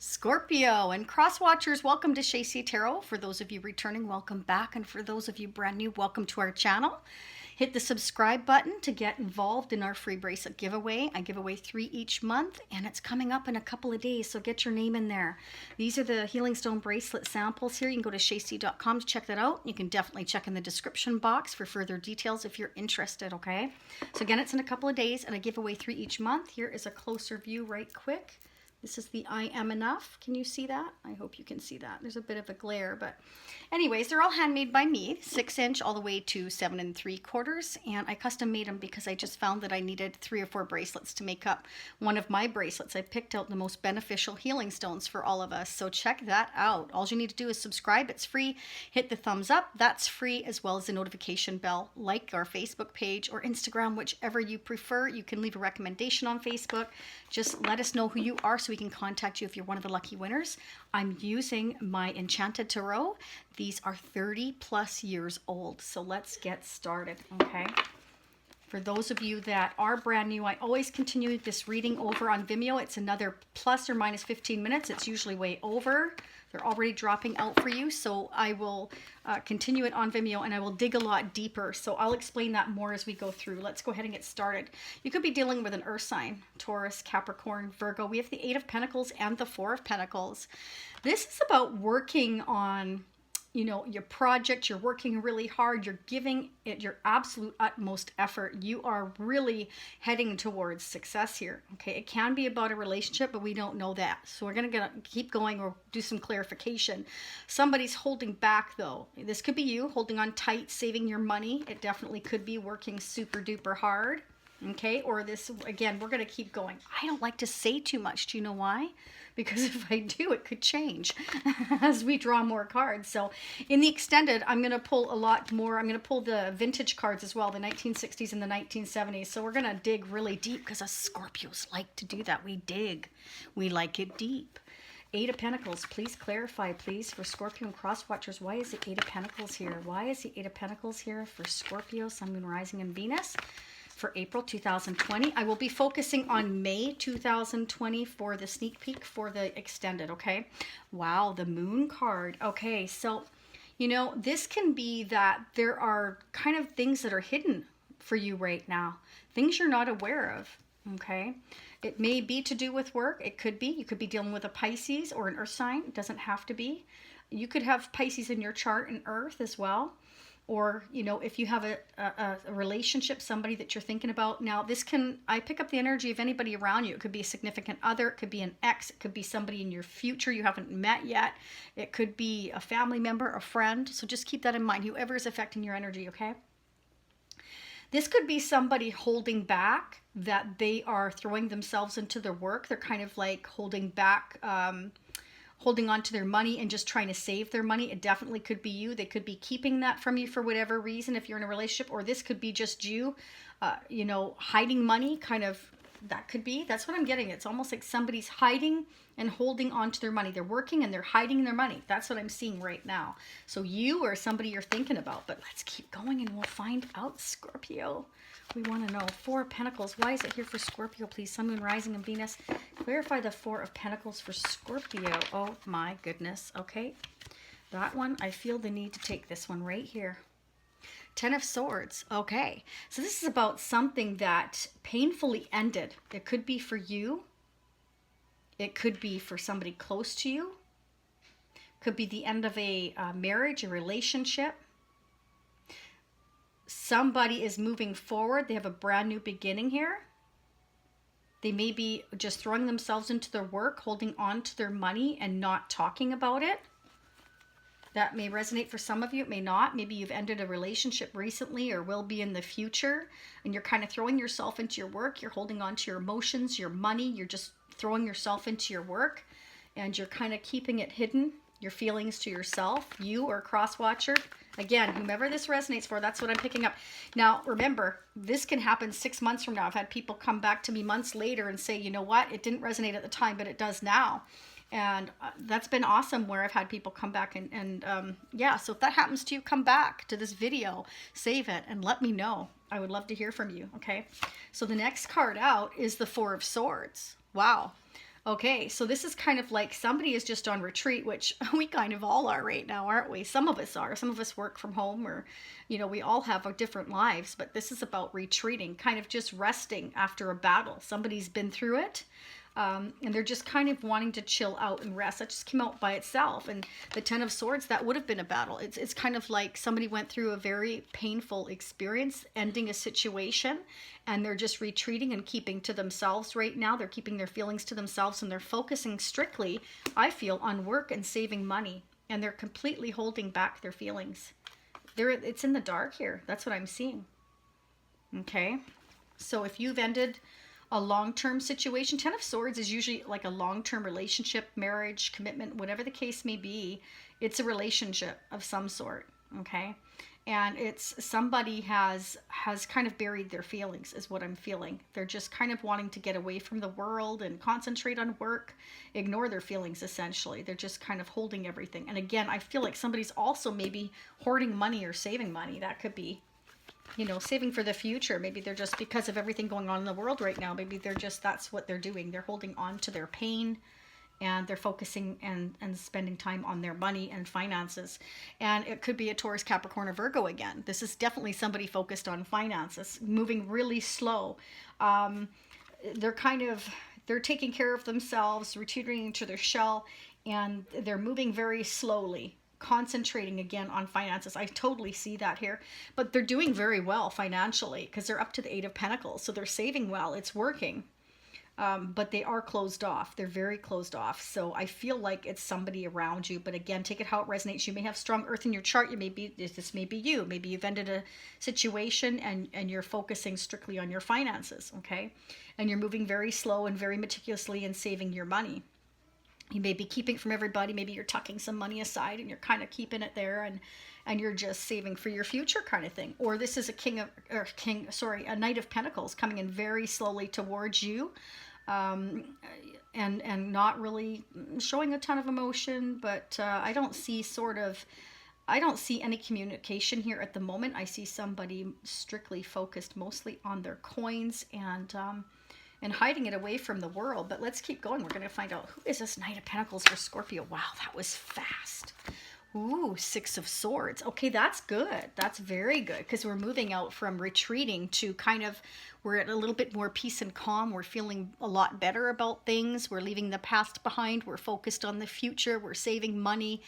Scorpio and Crosswatchers, welcome to Shacy Tarot. For those of you returning, welcome back. And for those of you brand new, welcome to our channel. Hit the subscribe button to get involved in our free bracelet giveaway. I give away 3 each month and it's coming up in a couple of days, so get your name in there. These are the Healing Stone bracelet samples here. You can go to shacy.com to check that out. You can definitely check in the description box for further details if you're interested, okay? So again, it's in a couple of days and I give away 3 each month. Here is a closer view right quick. This is the I Am Enough. Can you see that? I hope you can see that. There's a bit of a glare, but anyways, they're all handmade by me, 6-inch all the way to 7 3/4. And I custom made them because I just found that I needed 3 or 4 bracelets to make up one of my bracelets. I picked out the most beneficial healing stones for all of us. So check that out. All you need to do is subscribe. It's free. Hit the thumbs up. That's free, as well as the notification bell. Like our Facebook page or Instagram, whichever you prefer. You can leave a recommendation on Facebook. Just let us know who you are so we can contact you if you're one of the lucky winners. I'm using my Enchanted Tarot. These are 30+ years old. So let's get started, okay? For those of you that are brand new, I always continue this reading over on Vimeo. It's another plus or minus 15 minutes. It's usually way over. They're already dropping out for you. So I will continue it on Vimeo and I will dig a lot deeper. So I'll explain that more as we go through. Let's go ahead and get started. You could be dealing with an earth sign, Taurus, Capricorn, Virgo. We have the 8 of Pentacles and the 4 of Pentacles. This is about working on, you know, your project. You're working really hard. You're giving it your absolute utmost effort. You are really heading towards success here. Okay, it can be about a relationship, but we don't know that. So we're going to keep going or do some clarification. Somebody's holding back though. This could be you holding on tight, saving your money. It definitely could be working super duper hard. Okay, or this, again, we're going to keep going. I don't like to say too much. Do you know why? Because if I do, it could change as we draw more cards. So in the extended, I'm going to pull a lot more. I'm going to pull the vintage cards as well, the 1960s and the 1970s. So we're going to dig really deep because us Scorpios like to do that. We dig. We like it deep. 8 of Pentacles. Please clarify, please, for Scorpio and Crosswatchers. Why is the 8 of Pentacles here? Why is the 8 of Pentacles here for Scorpio, Sun, Moon, Rising, and Venus? For April 2020. I will be focusing on May 2020 for the sneak peek for the extended, okay? Wow, the Moon card. Okay, so, you know, this can be that there are kind of things that are hidden for you right now. Things you're not aware of, okay? It may be to do with work. It could be. You could be dealing with a Pisces or an earth sign. It doesn't have to be. You could have Pisces in your chart and earth as well. Or, you know, if you have a relationship, somebody that you're thinking about. Now, this can, I pick up the energy of anybody around you. It could be a significant other. It could be an ex. It could be somebody in your future you haven't met yet. It could be a family member, a friend. So just keep that in mind, whoever is affecting your energy, okay? This could be somebody holding back, that they are throwing themselves into their work. They're kind of like holding back, holding on to their money and just trying to save their money. It definitely could be you. They could be keeping that from you for whatever reason if you're in a relationship, or this could be just you, you know, hiding money, kind of. That could be. That's what I'm getting. It's almost like somebody's hiding and holding on to their money. They're working and they're hiding their money. That's what I'm seeing right now. So you or somebody you're thinking about, but let's keep going and we'll find out, Scorpio. We want to know 4 of Pentacles. Why is it here for Scorpio, please? Sun, Moon, Rising, and Venus. Clarify the 4 of Pentacles for Scorpio. Oh my goodness. Okay. That one, I feel the need to take this one right here. 10 of Swords. Okay. So this is about something that painfully ended. It could be for you. It could be for somebody close to you. Could be the end of a marriage, a relationship. Somebody is moving forward. They have a brand new beginning here. They may be just throwing themselves into their work, holding on to their money and not talking about it. That may resonate for some of you. It may not. Maybe you've ended a relationship recently or will be in the future, and you're kind of throwing yourself into your work. You're holding on to your emotions, your money. You're just throwing yourself into your work, and you're kind of keeping it hidden, your feelings to yourself. You or Crosswatcher. Again, whomever this resonates for, that's what I'm picking up. Now, remember, this can happen 6 months from now. I've had people come back to me months later and say, you know what, it didn't resonate at the time, but it does now. And that's been awesome, where I've had people come back and yeah, so if that happens to you, come back to this video, save it, and let me know. I would love to hear from you, okay? So the next card out is the 4 of Swords. Wow. Okay, so this is kind of like somebody is just on retreat, which we kind of all are right now, aren't we? Some of us are. Some of us work from home, or, we all have our different lives, but this is about retreating, kind of just resting after a battle. Somebody's been through it. And they're just kind of wanting to chill out and rest. That just came out by itself. And the Ten of Swords, that would have been a battle. It's kind of like somebody went through a very painful experience, ending a situation, and they're just retreating and keeping to themselves right now. They're keeping their feelings to themselves, and they're focusing strictly, I feel, on work and saving money. And they're completely holding back their feelings. It's in the dark here. That's what I'm seeing. Okay. So if you've ended a long-term situation, Ten of Swords is usually like a long-term relationship, marriage, commitment, whatever the case may be. It's a relationship of some sort, okay? And it's somebody has kind of buried their feelings, is what I'm feeling. They're just kind of wanting to get away from the world and concentrate on work, ignore their feelings essentially. They're just kind of holding everything. And again, I feel like somebody's also maybe hoarding money or saving money. That could be, saving for the future. Maybe they're just, because of everything going on in the world right now, maybe they're just, that's what they're doing. They're holding on to their pain, and they're focusing and spending time on their money and finances. And it could be a Taurus, Capricorn, or Virgo again. This is definitely somebody focused on finances, moving really slow. They're taking care of themselves, retreating into their shell, and they're moving very slowly, concentrating again on finances. I totally see that here, but they're doing very well financially because they're up to the Eight of Pentacles. So they're saving well. It's working. But they are closed off. They're very closed off. So I feel like it's somebody around you. But again, take it how it resonates. You may have strong earth in your chart. This may be you. Maybe you've ended a situation and you're focusing strictly on your finances, okay? And you're moving very slow and very meticulously and saving your money. You may be keeping from everybody. Maybe you're tucking some money aside and you're kind of keeping it there, and you're just saving for your future kind of thing. Or this is a Knight of Pentacles coming in very slowly towards you. And not really showing a ton of emotion, but I don't see any communication here at the moment. I see somebody strictly focused mostly on their coins and hiding it away from the world. But let's keep going. We're going to find out who is this Knight of Pentacles for Scorpio. Wow, that was fast. Ooh, Six of Swords. Okay, that's good. That's very good, because we're moving out from retreating to we're at a little bit more peace and calm. We're feeling a lot better about things. We're leaving the past behind. We're focused on the future. We're saving money.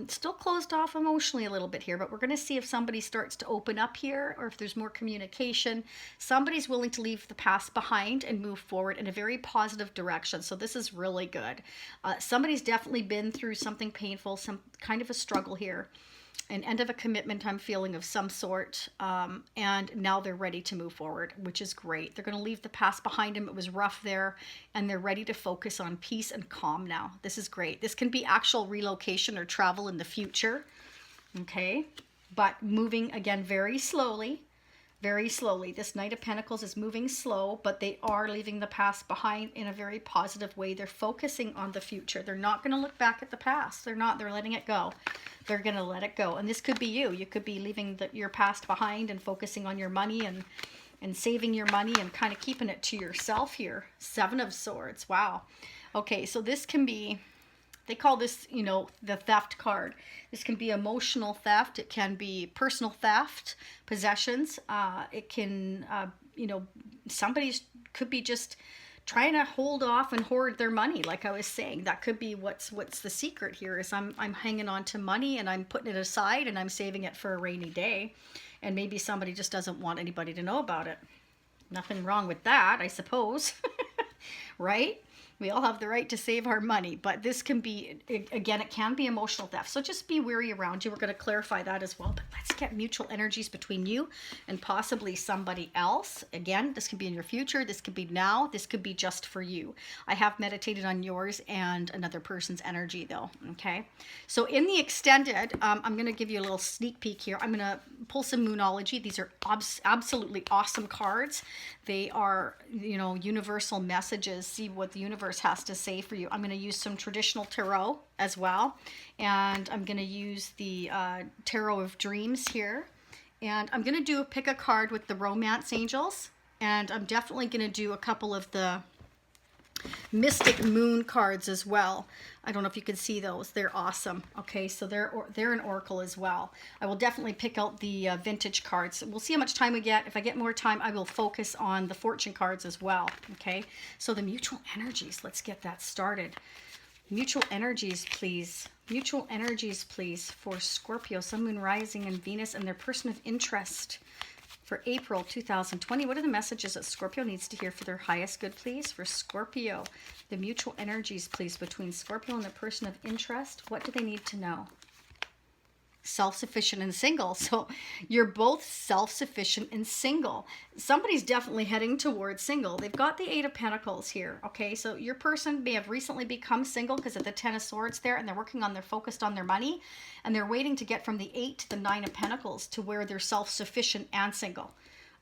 Still closed off emotionally a little bit here, but we're going to see if somebody starts to open up here, or if there's more communication. Somebody's willing to leave the past behind and move forward in a very positive direction. So this is really good. Somebody's definitely been through something painful, some kind of a struggle here. An end of a commitment, I'm feeling, of some sort, and now they're ready to move forward, which is great. They're going to leave the past behind them. It was rough there, and they're ready to focus on peace and calm now. This is great. This can be actual relocation or travel in the future, okay? But moving, again, very slowly. Very slowly. This Knight of Pentacles is moving slow, but they are leaving the past behind in a very positive way. They're focusing on the future. They're not going to look back at the past. They're not. They're letting it go. They're going to let it go. And this could be you. You could be leaving your past behind and focusing on your money and saving your money and kind of keeping it to yourself here. Seven of Swords. Wow. Okay, so this can be, they call this, the theft card. This can be emotional theft. It can be personal theft, possessions. It can, somebody could be just trying to hold off and hoard their money. Like I was saying, that could be what's the secret here is I'm hanging on to money and I'm putting it aside and I'm saving it for a rainy day. And maybe somebody just doesn't want anybody to know about it. Nothing wrong with that, I suppose. Right? We all have the right to save our money, but this can be, again, it can be emotional theft. So just be wary around you. We're going to clarify that as well, but let's get mutual energies between you and possibly somebody else. Again, this could be in your future. This could be now. This could be just for you. I have meditated on yours and another person's energy though. Okay. So in the extended, I'm going to give you a little sneak peek here. I'm going to pull some Moonology. These are absolutely awesome cards. They are, universal messages. See what the universe has to say for you. I'm going to use some traditional tarot as well, and I'm going to use the Tarot of Dreams here, and I'm going to pick a card with the Romance Angels, and I'm definitely going to do a couple of the Mystic Moon cards as well. I don't know if you can see those. They're awesome. Okay, so they're an oracle as well. I will definitely pick out the vintage cards. We'll see how much time we get. If I get more time, I will focus on the fortune cards as well. Okay, so the mutual energies. Let's get that started. Mutual energies, please. Mutual energies, please, for Scorpio, Sun, Moon, Rising, and Venus, and their person of interest for April 2020. What are the messages that Scorpio needs to hear for their highest good, please? For Scorpio, the mutual energies, please, between Scorpio and the person of interest. What do they need to know? Self-sufficient and single. So you're both self-sufficient and single. Somebody's definitely heading towards single. They've got the Eight of Pentacles here. Okay, so your person may have recently become single because of the Ten of Swords there, and they're working on, they're focused on their money, and they're waiting to get from the Eight to the Nine of Pentacles to where they're self-sufficient and single.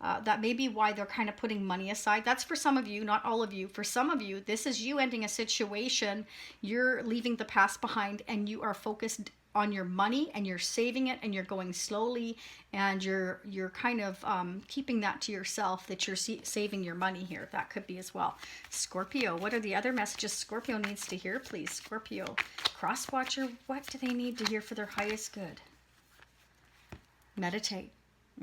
That may be why they're kind of putting money aside. That's for some of you, not all of you. For some of you, this is you ending a situation. You're leaving the past behind, and you are focused on your money, and you're saving it, and you're going slowly, and you're kind of keeping that to yourself, that you're saving your money here. That could be as well. Scorpio, what are the other messages Scorpio needs to hear, please? Scorpio, Crosswatcher, what do they need to hear for their highest good? Meditate.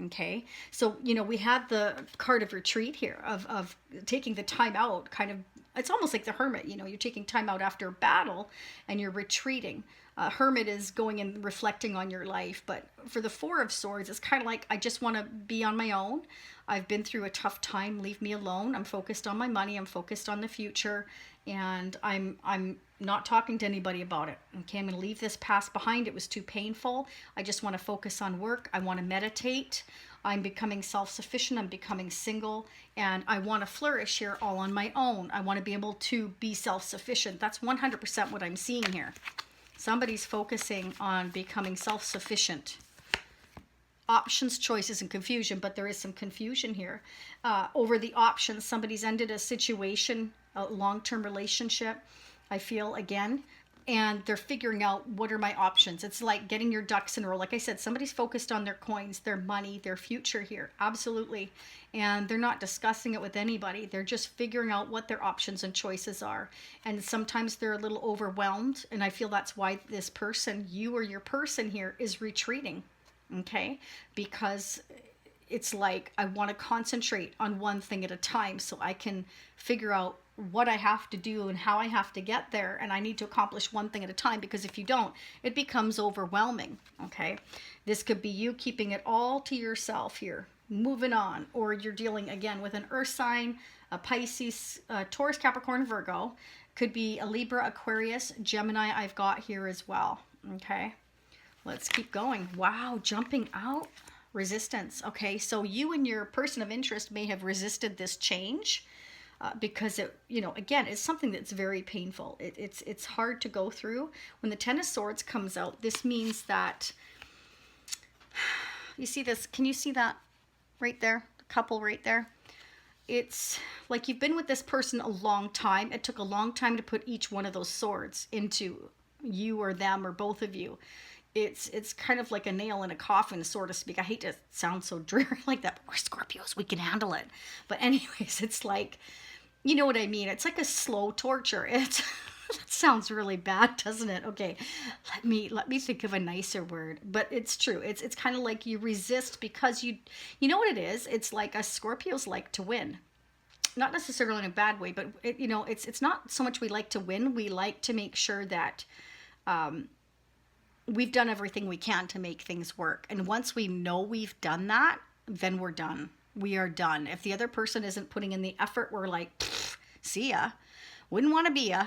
Okay, so you know, we had the card of retreat here, of taking the time out, kind of. It's almost like the hermit, you know, you're taking time out after battle and you're retreating. Hermit is going and reflecting on your life. But for the Four of Swords, it's kind of like, I just want to be on my own. I've been through a tough time. Leave me alone. I'm focused on my money. I'm focused on the future. And I'm not talking to anybody about it. Okay, I'm going to leave this past behind. It was too painful. I just want to focus on work. I want to meditate. I'm becoming self-sufficient. I'm becoming single. And I want to flourish here all on my own. I want to be able to be self-sufficient. That's 100% what I'm seeing here. Somebody's focusing on becoming self-sufficient. Options, choices, and confusion, but there is some confusion here. Over the options, somebody's ended a situation, a long-term relationship, I feel, again, and they're figuring out, what are my options? It's like getting your ducks in a row. Like I said, somebody's focused on their coins, their money, their future here. Absolutely. And they're not discussing it with anybody. They're just figuring out what their options and choices are. And sometimes they're a little overwhelmed. And I feel that's why this person, you or your person here, is retreating. Okay? Because it's like, I want to concentrate on one thing at a time so I can figure out what I have to do and how I have to get there, and I need to accomplish one thing at a time, because if you don't, it becomes overwhelming. Okay, this could be you keeping it all to yourself here, moving on, or you're dealing again with an earth sign, a Pisces, Taurus, Capricorn, Virgo. Could be a Libra, Aquarius, Gemini I've got here as well. Okay, let's keep going. Wow, jumping out. Resistance. Okay, so you and your person of interest may have resisted this change. Because it, you know, again, it's something that's very painful. It's hard to go through. When the Ten of Swords comes out, this means that, you see this, can you see that right there? The couple right there? It's like you've been with this person a long time. It took a long time to put each one of those swords into you or them or both of you. It's kind of like a nail in a coffin, so to speak. I hate to sound so dreary like that, but we're Scorpios, we can handle it. But anyways, it's like, you know what I mean? It's like a slow torture. That sounds really bad, doesn't it? Okay, let me think of a nicer word. But it's true. It's kind of like you resist because you know what it is? It's like us Scorpios like to win. Not necessarily in a bad way, but you know, it's not so much we like to win. We like to make sure that we've done everything we can to make things work. And once we know we've done that, then we're done. We are done. If the other person isn't putting in the effort, we're like, see ya. Wouldn't want to be ya.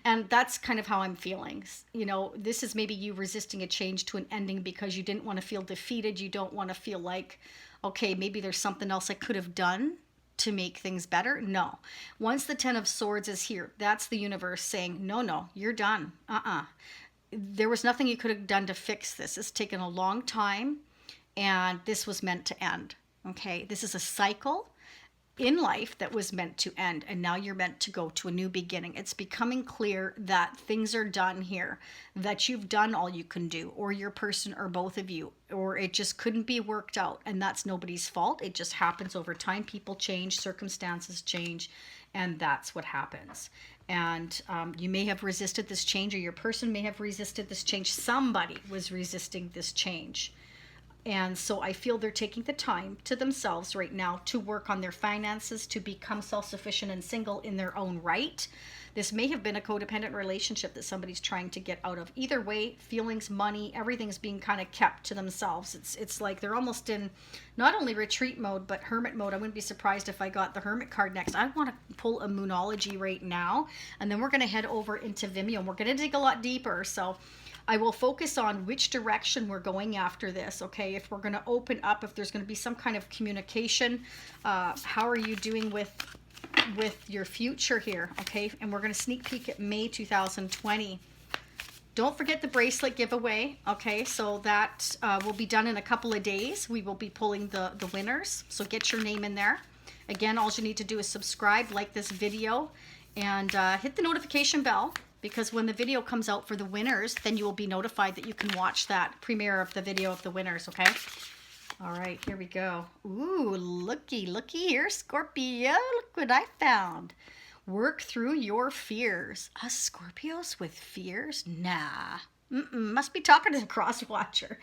And that's kind of how I'm feeling. You know, this is maybe you resisting a change to an ending because you didn't want to feel defeated. You don't want to feel like, okay, maybe there's something else I could have done to make things better. No. Once the Ten of Swords is here, that's the universe saying, no, you're done. There was nothing you could have done to fix this. It's taken a long time, and this was meant to end. Okay, this is a cycle in life that was meant to end, and now you're meant to go to a new beginning. It's becoming clear that things are done here, that you've done all you can do, or your person, or both of you, or it just couldn't be worked out, and that's nobody's fault. It just happens over time. People change, circumstances change, And that's what happens. And you may have resisted this change, or your person may have resisted this change. Somebody was resisting this change. And so I feel they're taking the time to themselves right now to work on their finances, to become self-sufficient and single in their own right. This may have been a codependent relationship that somebody's trying to get out of. Either way, feelings, money, everything's being kind of kept to themselves. It's like they're almost in not only retreat mode, but hermit mode. I wouldn't be surprised if I got the hermit card next. I want to pull a moonology right now, and then we're going to head over into Vimeo, and we're going to dig a lot deeper. So I will focus on which direction we're going after this, okay? If we're going to open up, if there's going to be some kind of communication, how are you doing with your future here, okay? And we're going to sneak peek at May 2020. Don't forget the bracelet giveaway, okay? So that will be done in a couple of days. We will be pulling the winners, so get your name in there. Again, all you need to do is subscribe, like this video, and hit the notification bell, because when the video comes out for the winners, then you will be notified that you can watch that premiere of the video of the winners, okay? All right, here we go. Ooh, looky here, Scorpio. Look what I found. Work through your fears. Us Scorpios with fears? Nah. Must be talking to the Crosswatcher.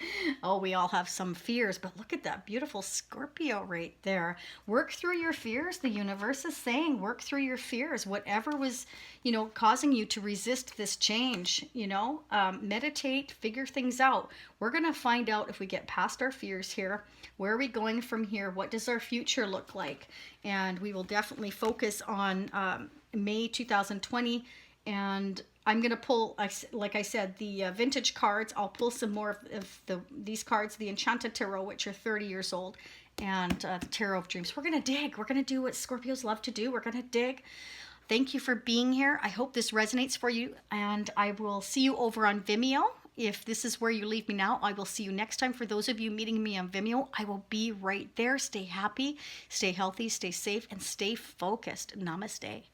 Oh, we all have some fears, but look at that beautiful Scorpio right there. Work through your fears. The universe is saying work through your fears. Whatever was, causing you to resist this change, meditate, figure things out. We're going to find out if we get past our fears here. Where are we going from here? What does our future look like? And we will definitely focus on May 2020. And I'm going to pull, like I said, the vintage cards. I'll pull some more of these cards, the Enchanted Tarot, which are 30 years old, and the Tarot of Dreams. We're going to dig. We're going to do what Scorpios love to do. We're going to dig. Thank you for being here. I hope this resonates for you, and I will see you over on Vimeo. If this is where you leave me now, I will see you next time. For those of you meeting me on Vimeo, I will be right there. Stay happy, stay healthy, stay safe, and stay focused. Namaste.